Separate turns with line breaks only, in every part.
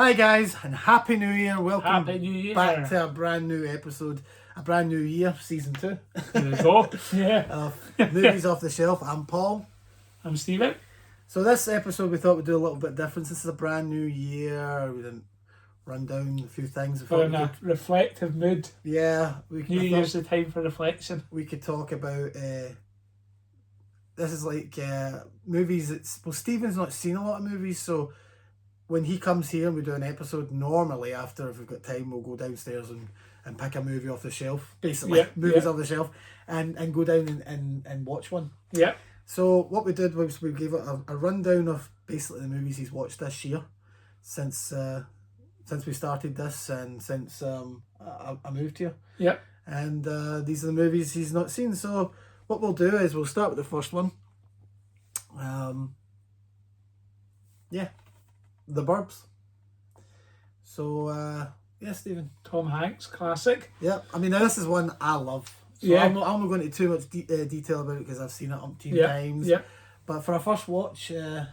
Hi guys, and Happy New Year. Welcome
Happy New Year.
back to a brand new episode, a brand new year, season 2
There we go. Yeah.
of Movies Off the Shelf. I'm Paul.
I'm Stephen.
So this episode we thought we'd do a little bit different. This is a brand new year. We didn't run down a few things. We
We're
thought
in
we
a
could,
reflective mood.
yeah,
New Year's the time for reflection.
we could talk about, this is like movies well, Stephen's not seen a lot of movies, so when he comes here and we do an episode, normally after, if we've got time, we'll go downstairs and pick a movie off the shelf, basically,
Yeah,
movies
yeah.
off the shelf, and go down and watch one.
Yeah.
So what we did was we gave it a rundown of basically the movies he's watched this year, since we started this and since I moved here.
Yeah.
And these are the movies he's not seen. So what we'll do is we'll start with the first one. The Burbs. So yeah, Stephen.
Tom Hanks, classic.
Yeah, I mean, now this is one I love. So
Yeah.
I'm not going into too much detail about it because I've seen it umpteen
Yeah.
times.
Yeah.
But for a first watch,
I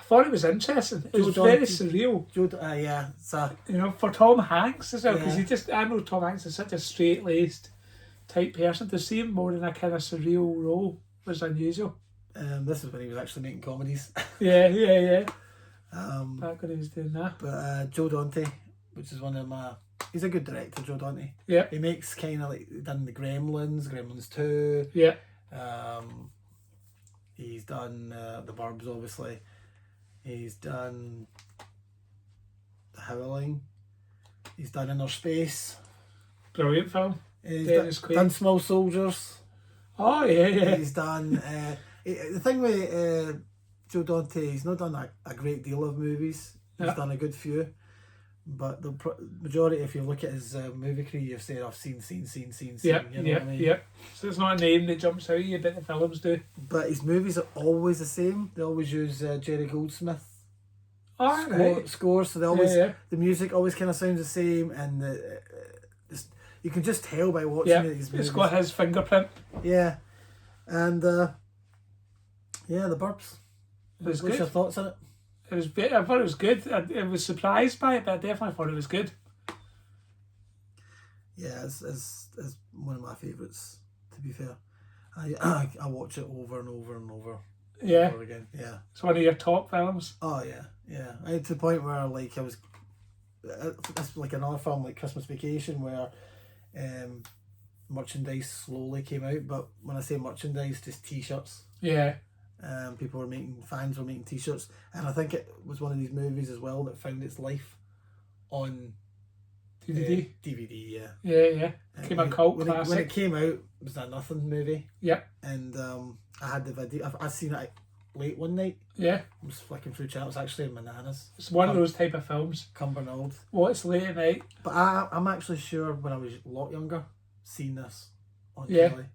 thought it was interesting. It was
Joe
very
Dante.
surreal.
yeah, it's a,
You know, for Tom Hanks as well, because
Yeah.
I know Tom Hanks is such a straight-laced type person. To see him more in a kind of surreal role was unusual.
this is when he was actually making comedies.
Yeah.
um,
Back when he was doing that.
but Joe Dante, which is one of my, he's a good director, Joe Dante.
Yeah.
He makes kind of like, done the Gremlins 2.
Yeah.
He's done the Burbs, obviously. He's done The Howling. He's done Inner Space.
Brilliant film.
He's
Dennis Quaid.
done Small Soldiers.
Oh, yeah.
He's done the thing with Joe Dante, he's not done a great deal of movies. He's
Yeah.
done a good few, but the majority, if you look at his movie career, you've said I've seen.
Yeah,
You know
yeah,
what I mean?
yeah. So it's not a name that jumps out at you, but the films do.
But his movies are always the same. They always use Jerry Goldsmith
Oh, right.
scores, so they always
Yeah.
the music always kind of sounds the same, and you can just tell by watching these movies.
It's got his fingerprint.
Yeah, and the Burbs.
It was
What's
good.
your thoughts on it?
It was. I thought it was good. I was surprised by it, but I definitely thought it was good.
Yeah, it's one of my favourites, to be fair. I watch it over and over and over.
Yeah.
Over again. Yeah.
It's one of your top films.
Oh yeah. I had to the point where like I was. It's like another film like Christmas Vacation where, merchandise slowly came out. But when I say merchandise, just T-shirts.
Yeah.
Fans were making T-shirts, and I think it was one of these movies as well that found its life on
DVD.
DVD.
Yeah. Came a cult
when
classic.
it came out, it was a nothing movie.
Yeah.
And I had the video. I seen it late one night.
Yeah.
I was flicking through channels. Actually, in my nana's.
It's one of those type of films.
Cumbernauld.
Well, it's late at night.
But I'm actually sure when I was a lot younger, seen this on
Yeah.
telly.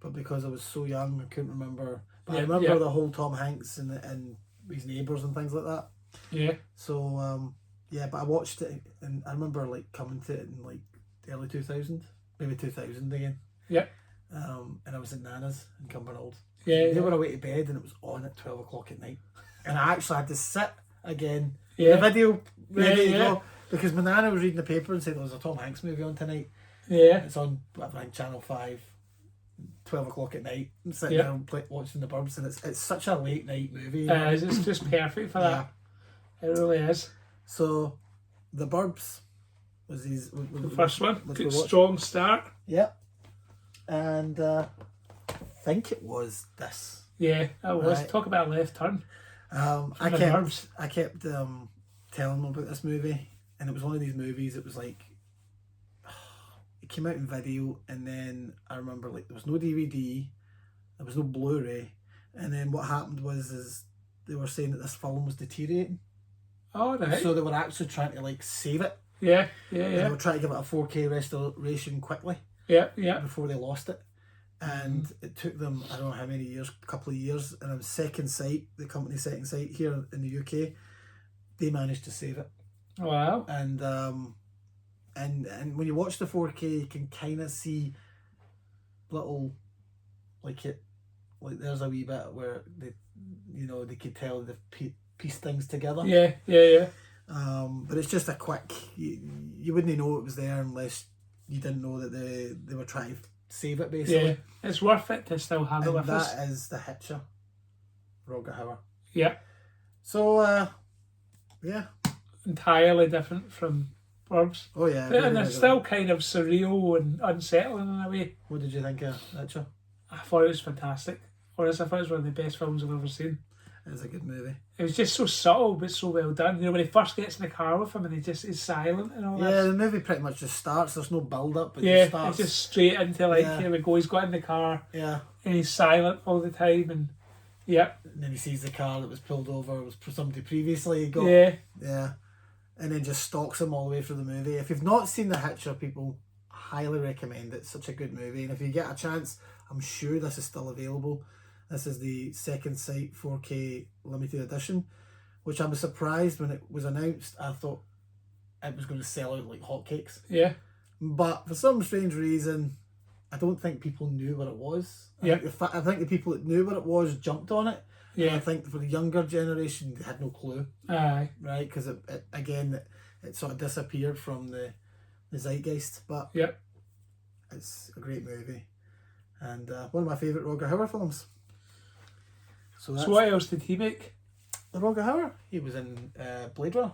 But because I was so young, I couldn't remember. But I
Yeah,
remember
yeah.
the whole Tom Hanks and his neighbours and things like that.
Yeah.
So but I watched it and I remember like coming to it in like the early 2000, maybe 2000 again.
Yeah.
And I was at Nana's in Cumbernauld.
Yeah.
They were away to bed and it was on at 12 o'clock at night. And I actually had to sit again.
Yeah.
The video ready to
Yeah.
go. Because my nana was reading the paper and said there was a Tom Hanks movie on tonight.
Yeah.
It's on, whatever, like Channel 5, 12 o'clock at night. I'm sitting
Yeah.
there and watching the Burbs, and it's such a late night movie.
It's just perfect for that. It really is.
So, the Burbs was his...
The first one.
was
Good,
we watched.
strong start.
Yeah. And I think it was this.
Yeah, that was.
Right.
Talk about a left turn.
I
the
kept
Burbs.
telling them about this movie, and it was one of these movies. It was like it came out in video, and then I remember like there was no DVD, there was no Blu Ray, and then what happened is they were saying that this film was deteriorating,
Oh, right.
so they were actually trying to like save it.
Yeah.
And they were trying to give it a 4K restoration quickly
Yeah.
before they lost it. And it took them, I don't know how many years, a couple of years, and on Second Sight, the company Second Sight here in the UK, they managed to save it.
Wow.
And when you watch the 4K, you can kind of see little, like there's a wee bit where they could tell they've pieced things together.
Yeah.
But it's just a quick. You wouldn't know it was there unless you didn't know that they were trying to save it, basically.
Yeah, it's worth it to still have it with us.
That is The Hitcher, Roger Hauer.
Yeah.
So, yeah.
Entirely different from Burbs.
Oh yeah.
And it's still kind of surreal and unsettling in a way.
What did you think of Hitcher?
I thought it was fantastic. Honestly, I thought it was one of the best films I've ever seen.
It was a good movie.
It was just so subtle but so well done. You know, when he first gets in the car with him and he's silent and all that.
Yeah, the movie pretty much just starts. There's no build up.
It's just straight into like, here we go. He's got in the car.
Yeah.
And he's silent all the time and yeah.
And then he sees the car that was pulled over. It was somebody previously got.
Yeah.
Yeah. And then just stalks him all the way through the movie. If you've not seen The Hitcher, people, highly recommend it. It's such a good movie. And if you get a chance, I'm sure this is still available. This is the second Sight 4K limited edition, which I was surprised when it was announced. I thought it was going to sell out like hotcakes.
Yeah.
But for some strange reason, I don't think people knew what it was.
Yeah.
I think the people that knew what it was jumped on it.
Yeah.
And I think for the younger generation, they had no clue.
Aye.
Right? Because it sort of disappeared from the zeitgeist. But
yep.
It's a great movie. And one of my favourite Roger Hauer films. So
what else did he make?
The Roger Hauer. He was in Blade Runner.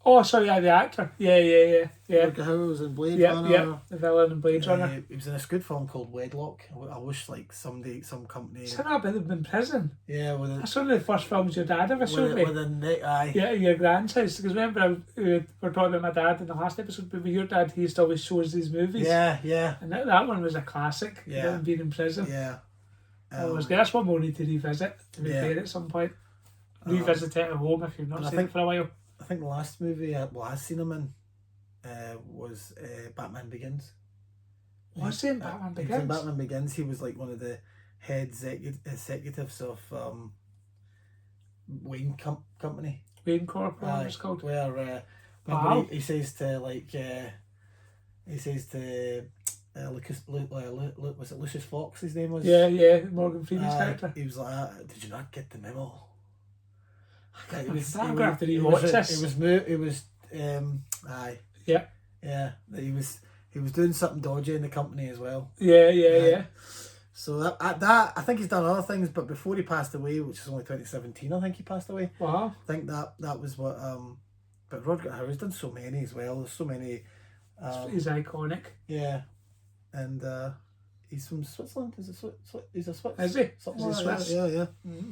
Oh, sorry, the actor. Yeah.
Roger Hauer was in Blade Runner.
Yeah, the villain in Blade Runner.
He was in this good film called Wedlock. I wish like some company.
Isn't that a bit in prison?
Yeah,
that's one of the first films your dad ever showed me.
Aye.
Yeah, your grand's house. Because remember, we were talking about my dad in the last episode, but with your dad, he used to always show us these movies.
Yeah.
And that one was a classic.
Yeah.
Being in prison.
Yeah.
That's one we'll need to revisit, to be fair, at some point. Revisit it at home if you've not seen it for a while.
I think the last movie I seen him in was Batman Begins.
Was he in Batman Begins?
He was in Batman Begins. He was like one of the head executives of Wayne Company.
Wayne Corp, whatever it's called.
Where he says to was it Lucius Fox? His name was.
Yeah. Morgan Freeman's character.
He was like, "Did you not get the memo?"
I'm gonna have to rewatch this.
It was. Aye.
Yeah.
Yeah. He was doing something dodgy in the company as well.
Yeah.
So that I think he's done other things, but before he passed away, which is only 2017, I think he passed away.
Wow.
I think that was what. But Rodger Hauer's done so many as well. There's so many.
He's iconic.
Yeah, and he's from Switzerland. He's a Swiss.
Is he?
Something
He's
like
Swiss.
that. Yeah.
Mm-hmm.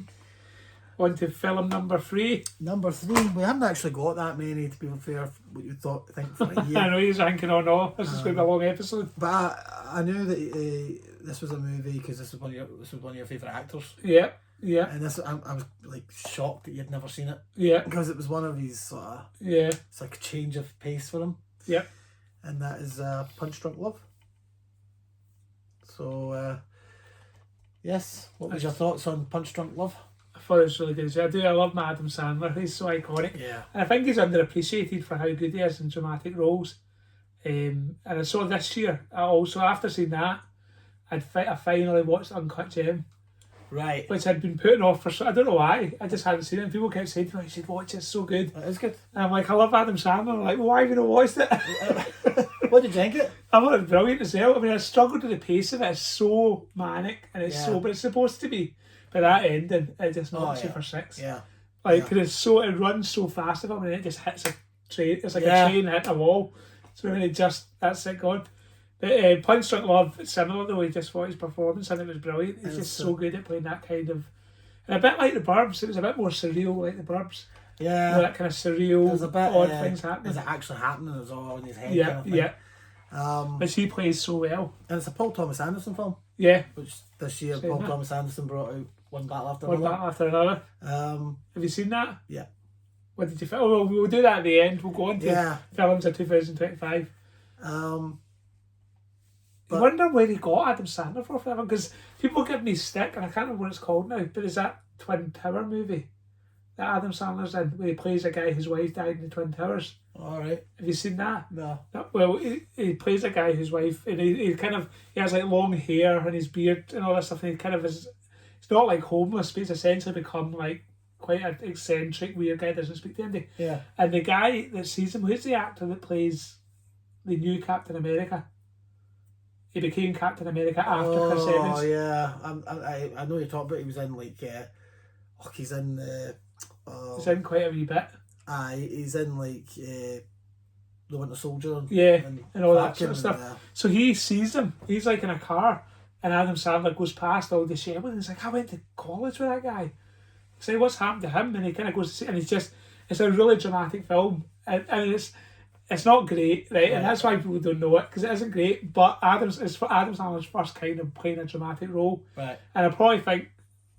On to film number 3.
Number 3. We haven't actually got that many, to be fair. What you think for a year?
I know he's ranking on all. This is going to be a long episode.
But I knew that this was a movie because this was one of your favourite actors.
Yeah.
And I was like shocked that you'd never seen it.
Yeah.
Because it was one of his sort of.
Yeah.
It's like a change of pace for him.
Yeah.
And that is Punch Drunk Love. So, yes. What was your thoughts on Punch Drunk Love?
I thought it was really good. I love my Adam Sandler. He's so iconic.
Yeah.
And I think he's underappreciated for how good he is in dramatic roles. And I saw this year, after seeing that, I finally watched Uncut Gem.
Right.
Which I'd been putting off for, I don't know why, I just hadn't seen it. And people kept saying to me, you should watch it, it's so good.
It is good.
And I'm like, I love Adam Sandler. I'm like, well, why have you not watched it?
What did you think of it?
I thought it was brilliant as well. I mean, I struggled with the pace of it. It's so manic, and it's but it's supposed to be. But that ending, it just knocks you for 6.
Yeah.
Like, it runs so fast of him, and it just hits a train. It's like a train hitting a wall. So really that's it gone. But Punch Drunk Love, similar though, he just thought his performance and it was brilliant. He's just so good at playing that kind of, and a bit like the Burbs. It was a bit more surreal like the Burbs.
Yeah.
You know, that kind of surreal, odd things happening.
Is it actually happening? It's all in his head.
Yeah,
kind of thing.
yeah. Which he plays so well.
And it's a Paul Thomas Anderson film.
Yeah.
Which this year Paul Thomas Anderson brought out One Battle After
Another. Have you seen that? Yeah. What did you feel? Oh, well, we'll do that at the end. We'll go on to films of 2025. I wonder where he got Adam Sandler for that one, because people give me stick, and I can't remember what it's called now, but is that Twin Tower movie that Adam Sandler's in, where he plays a guy whose wife died in the Twin Towers? Alright. Have you seen that? No. Well, he plays a guy whose wife, and he has like long hair and his beard and all that stuff, and he kind of is, it's not like homeless, but he's essentially become like quite an eccentric, weird guy, doesn't speak to anybody.
Yeah.
And the guy that sees him, who's the actor that plays the new Captain America? He became Captain America after Chris Evans.
Oh yeah, I know you're talking about. He was in like, he's in.
He's in quite a wee bit.
He's in like the Winter Soldier.
Yeah, and all that
Falcon
sort of stuff.
and,
So he sees them. He's like in a car, and Adam Sandler goes past all the Sherwood, and he's like, I went to college with that guy. So what's happened to him? And he kind of goes to see, and it's a really dramatic film, and it's not great, right? And that's why people don't know it, because it isn't great. But it's for Adam Sandler's first kind of playing a dramatic role,
right?
And I probably think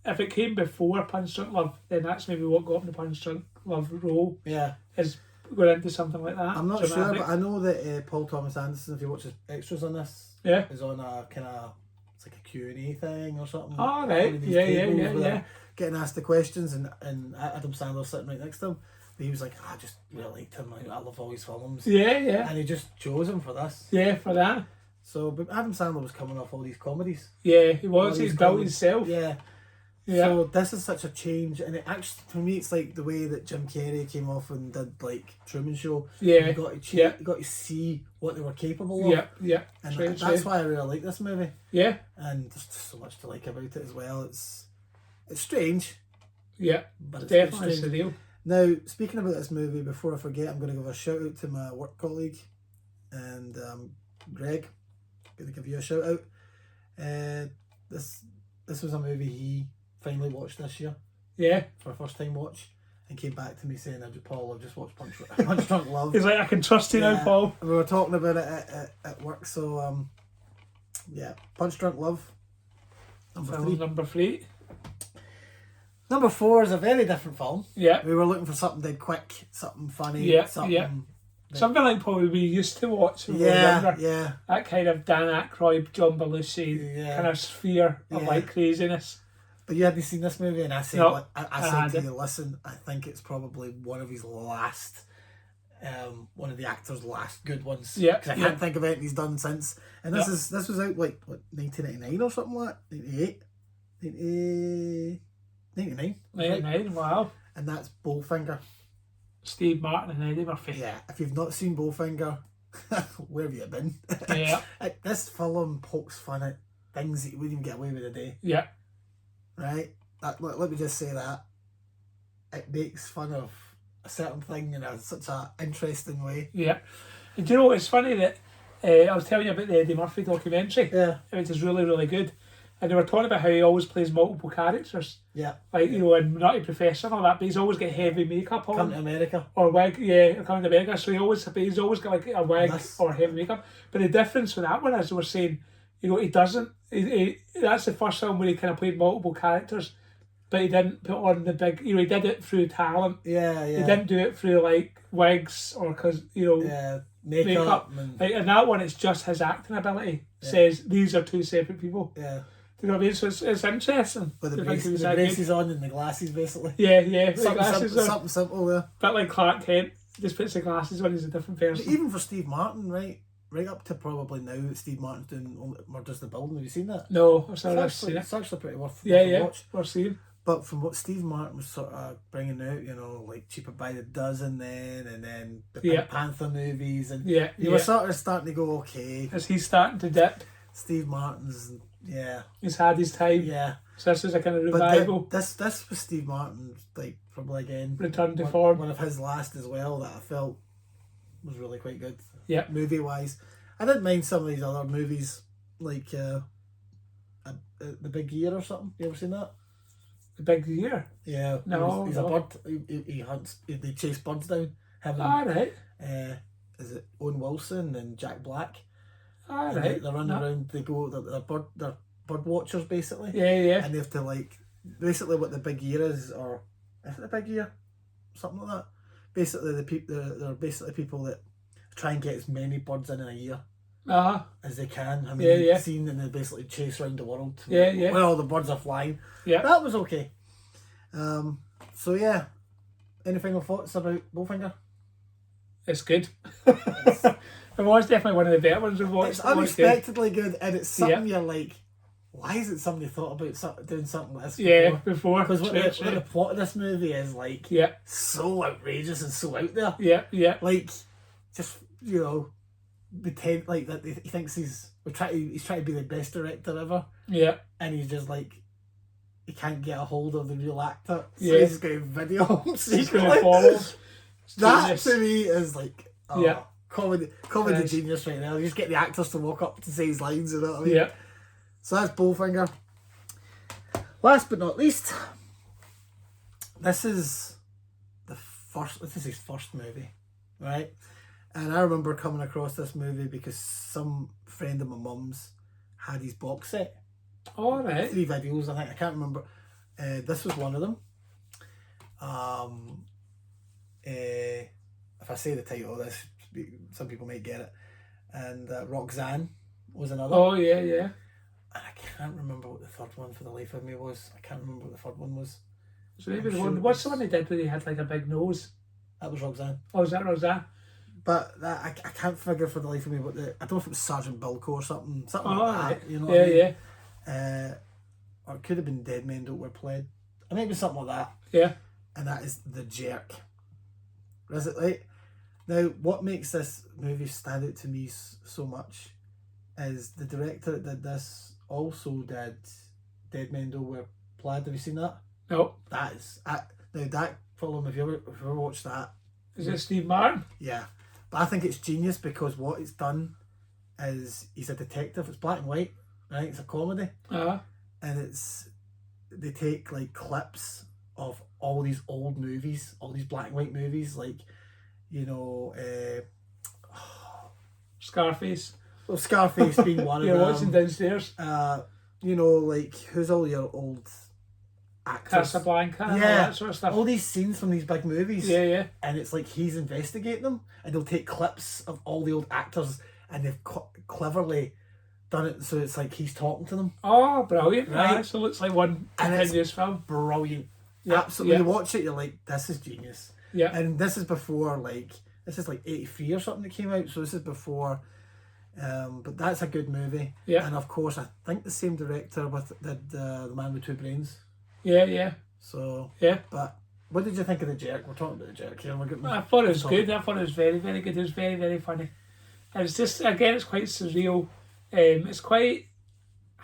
if it came before Punch Drunk Love, then that's maybe what got him the Punch Drunk Love role.
Yeah,
is going into something like that.
I'm not
dramatic.
sure, but I know that Paul Thomas Anderson, if you watch his extras on this, is on a kind of, it's like a Q&A thing or something.
Oh right, yeah.
Getting asked the questions, and Adam Sandler sitting right next to him. But he was like, I just really liked him. I love all his films.
Yeah.
And he just chose him for this.
Yeah, for that.
So, but Adam Sandler was coming off all these comedies.
Yeah, he was. He's built himself.
Yeah. So this is such a change, and it actually, for me, it's like the way that Jim Carrey came off and did like Truman Show.
Yeah.
You got to you got to see what they were capable of.
Yeah.
And that's why I really like this movie.
Yeah.
And there's just so much to like about it as well. It's strange.
Yeah.
But it's
definitely
strange.
surreal.
Now, speaking about this movie, before I forget, I'm going to give a shout out to my work colleague, and Greg. I'm going to give you a shout out. This was a movie he finally watched this year.
Yeah.
For a first time watch, and came back to me saying, Paul, I've just watched Punch Drunk Love.
He's like, I can trust you now, Paul.
And we were talking about it at work, so Punch Drunk Love.
Number three.
Number 4 is a very different film.
Yeah.
We were looking for something dead quick, something funny, something
like probably we used to watch when we were younger. That kind of Dan Aykroyd, John Belushi kind of sphere of like craziness.
But you hadn't seen this movie, and I said, I said to you, listen, I think it's probably one of his last, one of the actor's last good ones. Yeah. Because I can't think of anything he's done since. And this was out like, what, 1999 or something like that? 98? 99.
99, wow.
And that's Bowfinger.
Steve Martin and Eddie Murphy.
Yeah, if you've not seen Bowfinger, where have you been?
Yeah.
This film pokes fun at things that you wouldn't even get away with today.
Yeah.
Right? Let me just say that. It makes fun of a certain thing in such an interesting way.
Yeah. And do you know, it's funny that I was telling you about the Eddie Murphy documentary.
Yeah.
Which is really, really good. And they were talking about how he always plays multiple characters.
Yeah.
Like, and Nutty Professor and all that, but he's always got heavy makeup on.
Come to America.
Or wig, Coming to America. So he's always got like a wig or heavy makeup. But the difference with that one is, we're saying, he doesn't, that's the first film where he kind of played multiple characters, but he didn't put on the big, he did it through talent.
Yeah.
He didn't do it through like wigs or makeup. And that one, it's just his acting ability. Says these are two separate people.
Yeah.
Do you know what I mean? So it's interesting.
With the braces on and the glasses, basically.
Yeah.
Something simple, yeah.
But like Clark Kent just puts the glasses on, he's a different person.
But even for Steve Martin, right up to probably now that Steve Martin's doing Murders in the Building. Have you seen that?
No, I've not seen it.
It's actually pretty worth
watch. Worth seeing.
But from what Steve Martin was sort of bringing out, like Cheaper by the Dozen and then the Pink Panther movies, and you were sort of starting to go, okay.
Is he starting to dip?
Steve Martin's,
he's had his time.
Yeah.
So this is a kind of revival.
This was Steve Martin, like, probably again.
Return to form.
One of his last as well that I felt was really quite good.
Yeah.
Movie-wise. I didn't mind some of these other movies, like The Big Year or something. You ever seen that?
The Big Year?
Yeah.
No.
He's a bird. He hunts. They chase birds down.
Right.
Is it Owen Wilson and Jack Black?
Right.
They're running around. They go. They're bird watchers basically.
Yeah.
And they have to basically what the Big Year is, or is it the Big Year? Something like that. Basically, they're basically people that try and get as many birds in a year as they can. I mean, seen, and they basically chase around the world.
Yeah.
When all the birds are flying.
Yeah.
That was okay. So yeah. Any final thoughts about Bowfinger?
It's good. It was definitely one of the better ones we've watched.
It's unexpectedly good, and it's something you're like, why hasn't somebody thought about doing something like this
before?
Because what the plot of this movie is like, so outrageous and so out there.
Yeah.
Like, just, pretend like that he thinks he's trying to be the best director ever.
Yeah.
And he's just like, he can't get a hold of the real actor. So he's just going to video him secretly. That to me is like, comedy genius right now. You just get the actors to walk up to say his lines, you know what I mean?
Yeah.
So that's Bowfinger. Last but not least, this is his first movie, right? And I remember coming across this movie because some friend of my mum's had his box set.
All right.
3 videos, I think. I can't remember. This was one of them. If I say the title of this, some people might get it. And Roxanne was another.
Oh, yeah.
And I can't remember what the third one for the life of me was. I can't remember what the third one was.
So maybe what's the one they did where he had like a big nose?
That was Roxanne.
Oh, is that Roxanne?
But I can't figure for the life of me what I don't know if it was Sergeant Bilko or something like that.
Right.
You know what I mean?
Yeah.
Or it could have been Dead Men Don't Wear Plaid. I think it was something like that.
Yeah.
And that is The Jerk. Is it right? Now, what makes this movie stand out to me so much is the director that did this also did Dead Men Don't Wear Plaid. Have you seen that?
No.
That is... now, that film, if you ever watched that...
Is it Steve Martin?
Yeah. But I think it's genius because what it's done is he's a detective. It's black and white, right? It's a comedy. And they take like clips of all these old movies, all these black and white movies, like,
Scarface.
Well, Scarface being one of them.
You're watching downstairs.
Like, who's all your old actors?
Casablanca, all that sort of stuff.
All these scenes from these big movies.
Yeah.
And it's like he's investigating them, and they'll take clips of all the old actors, and they've cleverly done it so it's like he's talking to them.
Oh, brilliant!
Right,
so it looks like one continuous film.
Brilliant, absolutely. You watch it, you're like, this is genius.
Yeah,
and this is before this is like 83 or something that came out, so this is before. But that's a good movie.
Yeah,
and of course I think the same director did The Man with Two Brains.
Yeah.
So
yeah,
but what did you think of The Jerk? We're talking about The Jerk here.
I thought it was good. I thought it was very, very good. It was very, very funny. It was just, again, it's quite surreal. It's quite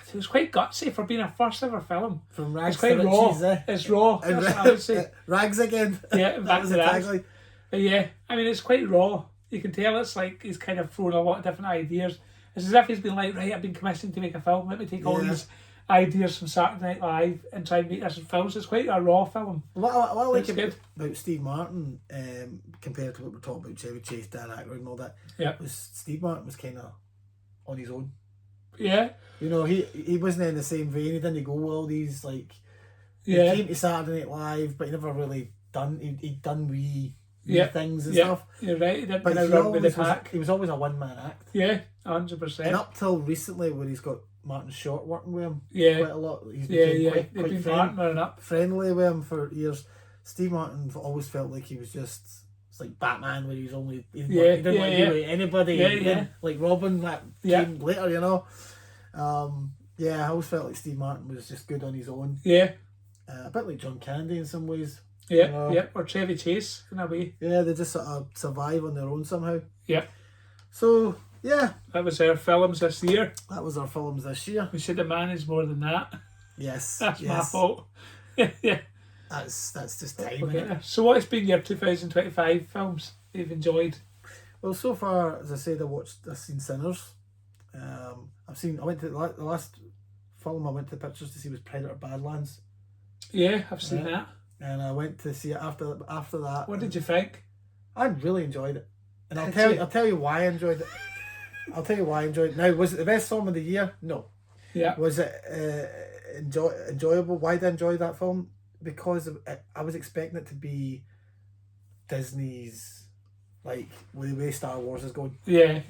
gutsy for being a first ever film.
From rags
it's quite
to
raw.
riches, eh?
It's raw. That's what I would say.
Rags again.
Yeah,
that was the tagline.
But yeah, I mean, it's quite raw. You can tell it's like he's kind of thrown a lot of different ideas. It's as if he's been like, right, I've been commissioned to make a film. Let me take all these ideas from Saturday Night Live and try and make this film. So it's quite a raw film.
What I like about Steve Martin, compared to what we're talking about, Chevy Chase, Dan Aykroyd and all that, was Steve Martin was kind of on his own.
Yeah.
He wasn't in the same vein. He didn't go with all these, like... He came to Saturday Night Live, but he never really done... He'd done wee things and stuff.
You're right. He didn't
but
run with the pack.
He was always a one-man act.
Yeah, 100%.
And up till recently, where he's got Martin Short working with him quite a lot. He's
quite
friendly with him for years. Steve Martin always felt like he was just... It's like Batman, where he didn't want to do with anybody. Like Robin, that came later, I always felt like Steve Martin was just good on his own.
Yeah.
A bit like John Candy in some ways.
Yeah, or Chevy Chase in a way.
Yeah, they just sort of survive on their own somehow.
Yeah.
So, yeah.
That was our films this year.
That was our films this year.
We should have managed more than that.
Yes.
That's my fault. Yeah.
That's just time.
So what has been your 2025 films you've enjoyed?
Well, so far, as I said, I've seen Sinners. I went to the last film I went to the pictures to see was Predator Badlands.
Yeah, I've seen that.
And I went to see it after that.
What did you think?
I really enjoyed it. And I'll tell you why I enjoyed it. I'll tell you why I enjoyed it. Now, was it the best film of the year? No.
Yeah.
Was it enjoyable? Why did I enjoy that film? Because I was expecting it to be Disney's, like, the way Star Wars is going.
Yeah.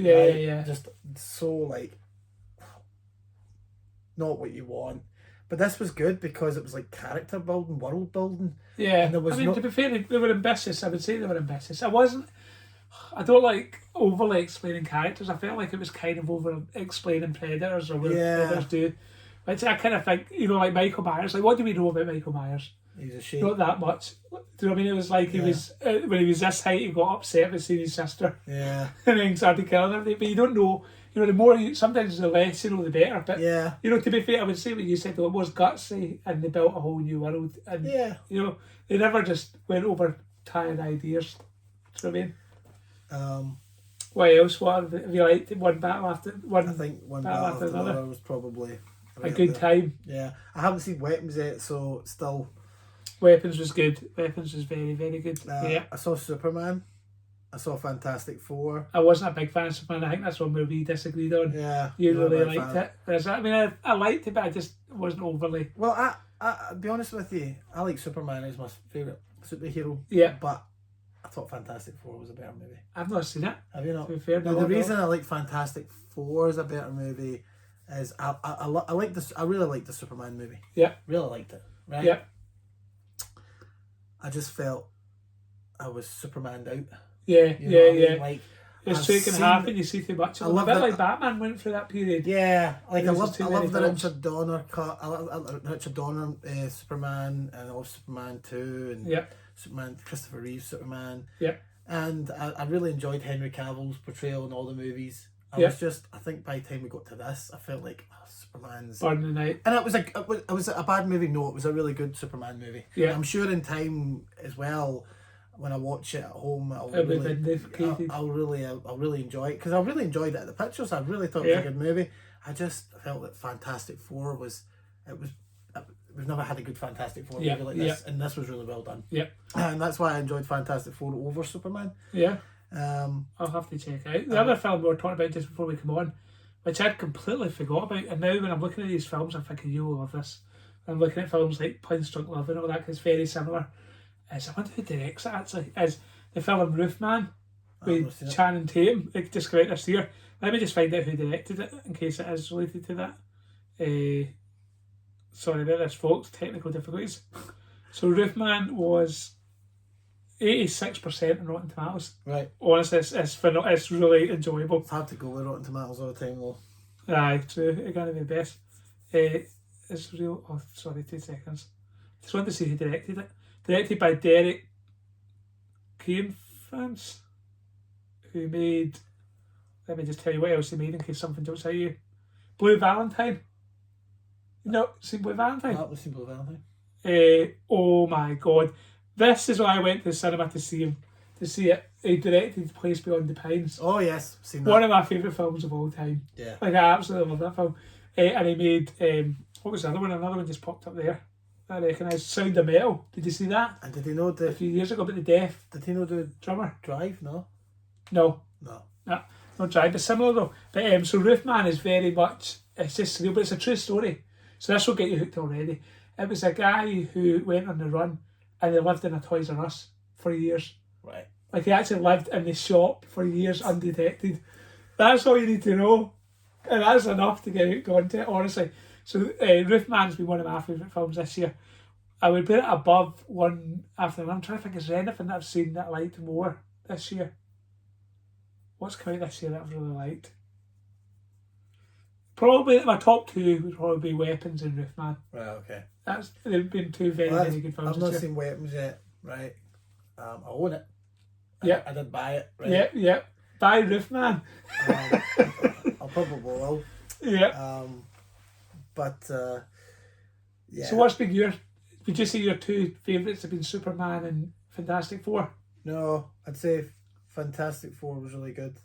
Just so, like, not what you want. But this was good because it was like character building, world building.
Yeah, and there was to be fair, they were ambitious. I would say they were ambitious. I don't like overly explaining characters. I felt like it was kind of over explaining Predators or what Predators do. Which I kind of think, like Michael Myers. Like, what do we know about Michael Myers?
He's a shame.
Not that much. Do you know what I mean? It was like he was when he was this height, he got upset with seeing his sister.
Yeah.
And then started killing everybody. But you don't know. The more sometimes the less you know, the better. But to be fair, I would say what you said. Though, it was gutsy, and they built a whole new world. And they never just went over tired ideas. Do you know what I mean? What else? What have you liked? One battle after one.
I think one battle after another was probably
a good time.
Yeah, I haven't seen Weapons yet, so still.
Weapons was good. Weapons was very, very good.
I saw Superman. I saw Fantastic Four.
I wasn't a big fan of Superman. I think that's one where we disagreed on.
Yeah,
you really liked it. I mean, I liked it, but I just wasn't overly.
Well, I'll be honest with you. I like Superman as my favourite superhero.
Yeah,
but I thought Fantastic Four was a better movie.
I've not seen it.
Have you not?
To be fair,
now, the reason I like Fantastic Four as a better movie is I like this. I really liked the Superman movie.
Yeah,
really liked it. Right.
Yeah.
I just felt I was Supermaned out.
Yeah,
yeah. Like,
it's true, it can happen. You see too much. I love it. Like Batman went through that period.
Yeah, like I love the
films.
Richard Donner cut. I love Richard Donner Superman, and I love Superman 2, and Superman Christopher Reeve Superman.
Yeah,
and I really enjoyed Henry Cavill's portrayal in all the movies. I think by the time we got to this, I felt like Superman's
Burn the Night,
and it was a bad movie. No, it was a really good Superman movie.
Yeah,
I'm sure in time as well. When I watch it at home, I'll really enjoy it, because I really enjoyed it at the pictures. I really thought it was a good movie. I just felt that Fantastic Four we've never had a good Fantastic Four movie like this, and this was really well done.
Yeah,
and that's why I enjoyed Fantastic Four over Superman.
Yeah, I'll have to check out the other film we were talking about just before we come on, which I'd completely forgot about. And now when I'm looking at these films, I'm thinking you will love this. I'm looking at films like Planestroke Love and all that, because it's very similar. I wonder who directs it actually. Is the film Roofman with Channing Tatum. It just came out this year. Let me just find out who directed it in case it is related to that. Sorry about this, folks. Technical difficulties. So Roofman was 86% on Rotten Tomatoes.
Right.
Honestly, it's really enjoyable.
It's hard to go with Rotten Tomatoes all the time though.
Aye, true. It's gonna be the best. It's real. Oh, sorry, 2 seconds. Just want to see who directed it. Directed by Derek Cianfrance, who made. Let me just tell you what else he made in case something jumps out at you. Blue Valentine. No, seen Blue Valentine?
That was seen Blue Valentine.
Oh my god. This is why I went to the cinema to see him. To see it. He directed Place Beyond the Pines.
Oh yes, seen that.
One of my favourite films of all time.
Yeah.
Like, I absolutely love that film. And he made, what was the other one? Another one just popped up there. I recognise Sound of Metal. Did you see that?
And did he know
a few years ago about the deaf?
Did he know the
drummer?
Drive? No.
No, not Drive. But similar though. But so Roofman is very much, it's just surreal, but it's a true story. So this will get you hooked already. It was a guy who went on the run, and he lived in a Toys R Us for years.
Right.
Like, he actually lived in the shop for years undetected. That's all you need to know, and that's enough to get hooked onto it, honestly. So Roofman's been one of my favourite films this year. I would put it above one after another. I'm trying to think, is there anything that I've seen that I liked more this year? What's come out this year that I've really liked? Probably my top 2 would probably be Weapons and Roofman.
Right, okay.
They've been 2 very, very good films.
I've not seen Weapons yet, right? I own it.
Yeah.
I did buy it, right?
Yeah. Buy Roofman.
I'll probably will.
Yeah.
Yeah.
So what's been would you say your 2 favourites have been Superman and Fantastic Four?
No, I'd say Fantastic Four was really good.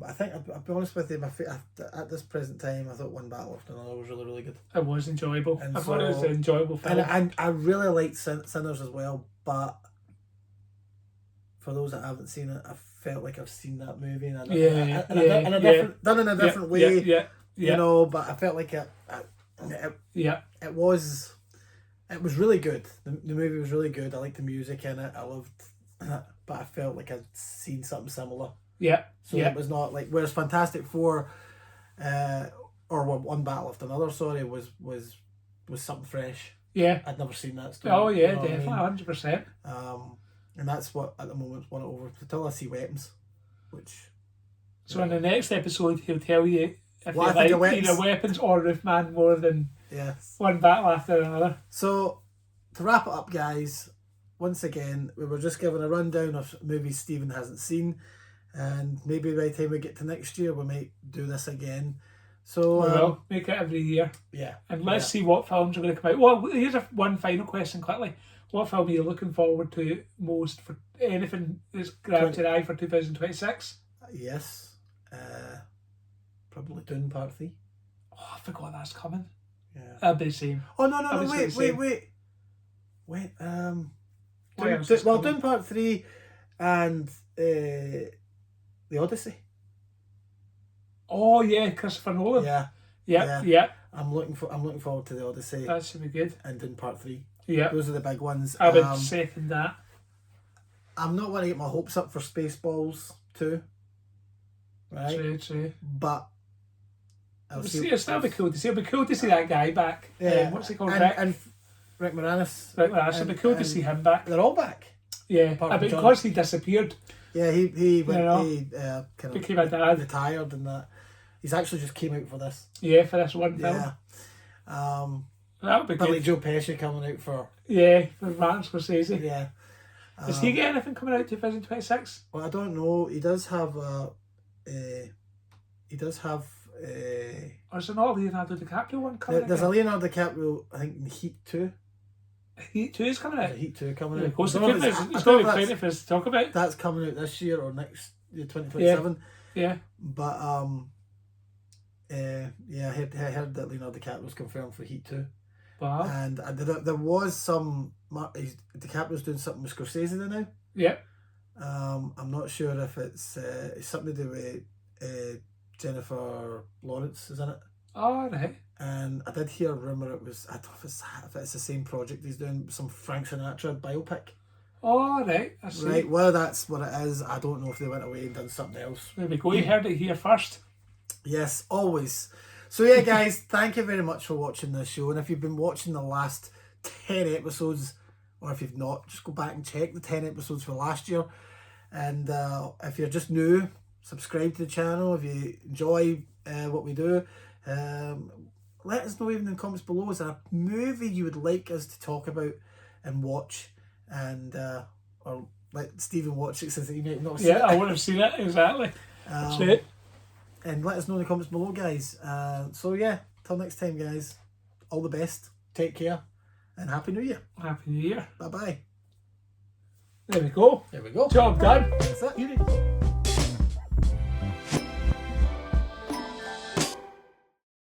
I think, I'll be honest with you, at this present time, I thought One Battle After Another was really, really good.
It was enjoyable. I thought it was an enjoyable film.
And I really liked Sinners as well, but for those that haven't seen it, I felt like I've seen that movie in a different way.
Yeah.
You know, but I felt like it was really good. The movie was really good. I liked the music in it. I loved it, but I felt like I'd seen something similar.
Yeah.
So it was not like, whereas Fantastic Four, or One Battle After Another, sorry, was something fresh.
Yeah.
I'd never seen that story.
Oh yeah,
you know
definitely, 100%.
And that's what at the moment won it over until I see Weapons, which.
So in the next episode, he'll tell you if
What
you
I think of
like
weapons.
either weapons or Roofman more than
Yes.
one battle after another.
So, to wrap it up, guys, once again, we were just giving a rundown of movies Stephen hasn't seen, and maybe by the time we get to next year, we might do this again. So,
We will make it every year.
yeah.
And let's see what films are going to come out. Well, here's one final question quickly. What film are you looking forward to most for anything that's grabbed your eye for 2026?
Yes. Probably Dune Part 3.
Oh, I forgot that's coming.
Yeah.
That'll be the same.
Oh, no, wait.
What else is coming?
Dune Part 3 and The Odyssey.
Oh yeah, Christopher Nolan.
Yeah.
Yeah.
I'm looking forward to The Odyssey
That should be good.
and Dune Part 3.
Yeah.
Those are the big ones.
I would second that.
I'm not going to get my hopes up for Spaceballs 2. Right?
True.
But I'll see.
It'll be cool to see. It'll be cool to see that guy back.
Yeah.
What's he called?
And Rick Moranis.
Rick Moranis. It'll be cool to see him back.
They're all back.
Yeah.
Apart from John.
Because he disappeared.
Yeah, he went.
You know,
he kind
became a dad.
retired and that. He's actually just came out for this.
Yeah, for this one film.
Yeah.
That would be
Billy
good.
Joe Pesci coming out for.
Yeah, for Martin Scorsese.
Yeah.
Does he get anything coming out 2026?
Well, I don't know. He does have a.
Or is there not a Leonardo DiCaprio one coming out?
There's a Leonardo DiCaprio, I think, in Heat 2.
Heat 2 is coming out.
There's a Heat 2 coming
Yeah,
out.
of course,
I don't know if
it's
I
going
don't
to be
know if
plenty for us to talk about.
that's coming out this year or next year, 2027.
Yeah.
But I heard that Leonardo DiCaprio was confirmed for Heat 2.
Wow.
And there was some DiCaprio's doing something with Scorsese now.
Yeah.
I'm not sure if it's something to do with Jennifer Lawrence is in it.
All right.
And I did hear a rumour it was, I don't know if it's the same project he's doing, some Frank Sinatra biopic.
All right. I see.
Right, well that's what it is. I don't know if they went away and done something else.
There we go. You heard it here first.
Yes, always. So yeah, guys, thank you very much for watching this show. And if you've been watching the last 10 episodes, or if you've not, just go back and check the 10 episodes for last year. And if you're just new, subscribe to the channel. If you enjoy what we do, let us know even in the comments below. Is there a movie you would like us to talk about and watch? And or let Stephen watch it since he might not see it.
Yeah, I would have seen it, exactly. That's it.
And let us know in the comments below, guys. So yeah, till next time, guys. All the best. Take care. And Happy New Year.
Happy New Year.
Bye-bye.
There we go.
There we go.
Job done.
That's it.